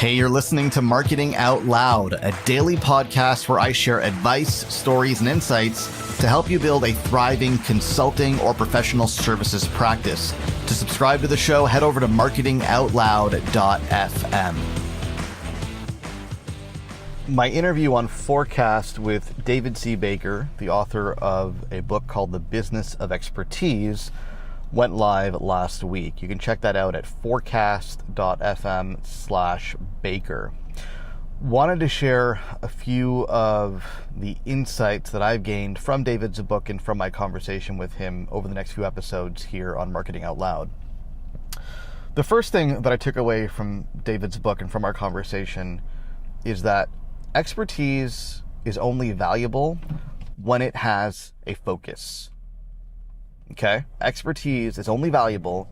Hey, you're listening to Marketing Out Loud, a daily podcast where I share advice, stories, and insights to help you build a thriving consulting or professional services practice. To subscribe to the show, head over to marketingoutloud.fm. My interview on Forecast with David C. Baker, the author of a book called The Business of Expertise, went live last week. You can check that out at forecast.fm/Baker. Wanted to share a few of the insights that I've gained from David's book and from my conversation with him over the next few episodes here on Marketing Out Loud. The first thing that I took away from David's book and from our conversation is that expertise is only valuable when it has a focus. Okay? Expertise is only valuable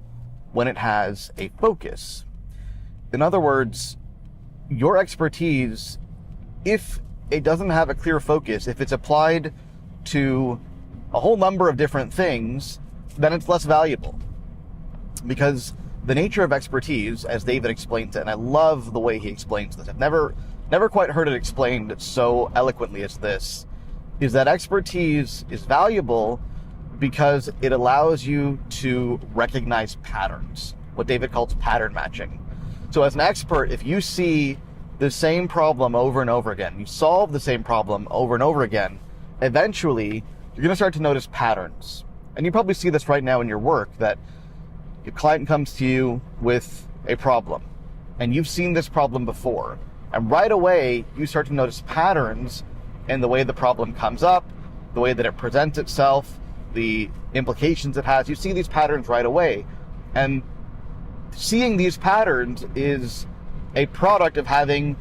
when it has a focus. In other words, your expertise, if it doesn't have a clear focus, if it's applied to a whole number of different things, then it's less valuable. Because the nature of expertise, as David explains it, and I love the way he explains this, I've never quite heard it explained so eloquently as this, is that expertise is valuable because it allows you to recognize patterns, what David calls pattern matching. So as an expert, if you see the same problem over and over again, you solve the same problem over and over again, eventually you're going to start to notice patterns. And you probably see this right now in your work, that your client comes to you with a problem and you've seen this problem before. And right away, you start to notice patterns in the way the problem comes up, the way that it presents itself, the implications it has. You see these patterns right away. And seeing these patterns is a product of having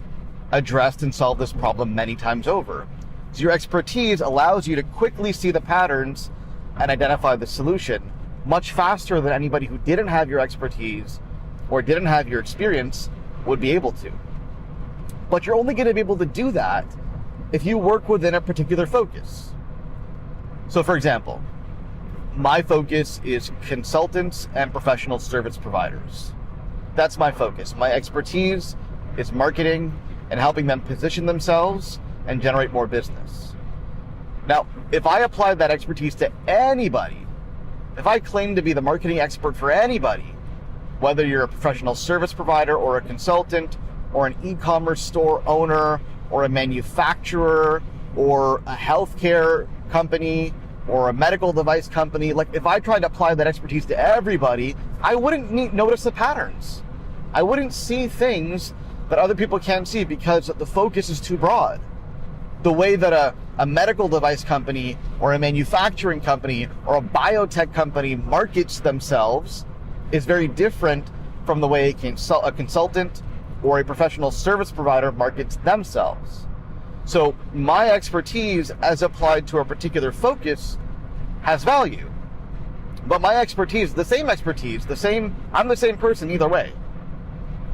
addressed and solved this problem many times over. So your expertise allows you to quickly see the patterns and identify the solution much faster than anybody who didn't have your expertise or didn't have your experience would be able to. But you're only going to be able to do that if you work within a particular focus. So for example, my focus is consultants and professional service providers. That's my focus. My expertise is marketing and helping them position themselves and generate more business. Now, if I apply that expertise to anybody, if I claim to be the marketing expert for anybody, whether you're a professional service provider or a consultant or an e-commerce store owner or a manufacturer or a healthcare company or a medical device company, like if I tried to apply that expertise to everybody, I wouldn't notice the patterns. I wouldn't see things that other people can't see because the focus is too broad. The way that a medical device company or a manufacturing company or a biotech company markets themselves is very different from the way a consultant or a professional service provider markets themselves. So my expertise as applied to a particular focus has value. But my expertise, I'm the same person either way.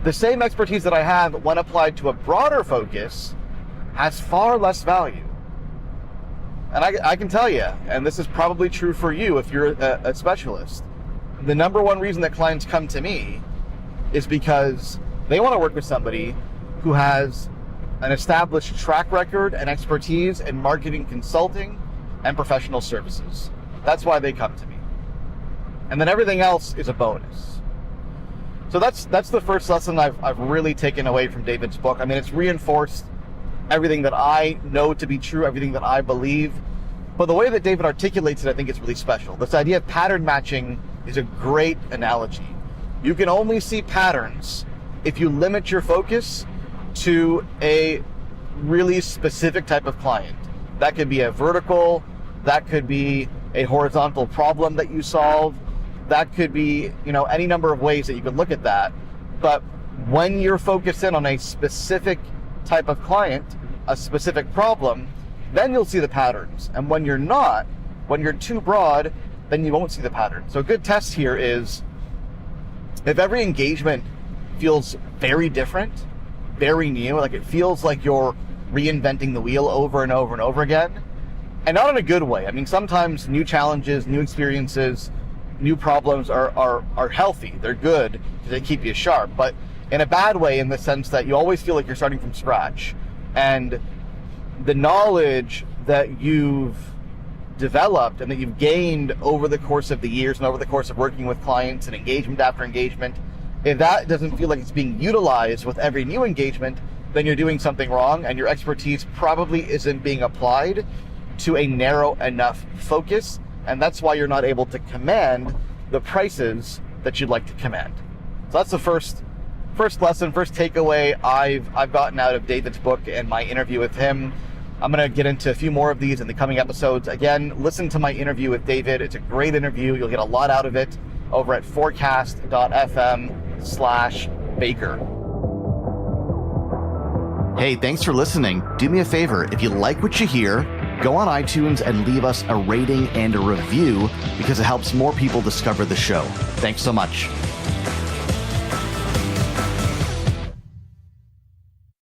The same expertise that I have when applied to a broader focus has far less value. And I can tell you, and this is probably true for you if you're a specialist, the number one reason that clients come to me is because they want to work with somebody who has an established track record and expertise in marketing, consulting, and professional services. That's why they come to me. And then everything else is a bonus. So that's the first lesson I've really taken away from David's book. I mean, it's reinforced everything that I know to be true, everything that I believe. But the way that David articulates it, I think is really special. This idea of pattern matching is a great analogy. You can only see patterns if you limit your focus to a really specific type of client. That could be a vertical, that could be a horizontal problem that you solve, that could be, any number of ways that you could look at that. But when you're focused in on a specific type of client, a specific problem, then you'll see the patterns. And when you're not, when you're too broad, then you won't see the pattern. So a good test here is, if every engagement feels very different, very new, like it feels like you're reinventing the wheel over and over and over again, and not in a good way. I mean, sometimes new challenges, new experiences, new problems are healthy. They're good because they keep you sharp. But in a bad way, in the sense that you always feel like you're starting from scratch. And the knowledge that you've developed and that you've gained over the course of the years and over the course of working with clients and engagement after engagement, if that doesn't feel like it's being utilized with every new engagement, then you're doing something wrong, and your expertise probably isn't being applied to a narrow enough focus, and that's why you're not able to command the prices that you'd like to command. So that's the first lesson, first takeaway I've gotten out of David's book and my interview with him. I'm going to get into a few more of these in the coming episodes. Again, listen to my interview with David. It's a great interview. You'll get a lot out of it over at forecast.fm/Baker. Hey, thanks for listening. Do me a favor, if you like what you hear, go on iTunes and leave us a rating and a review, because it helps more people discover the show. Thanks so much.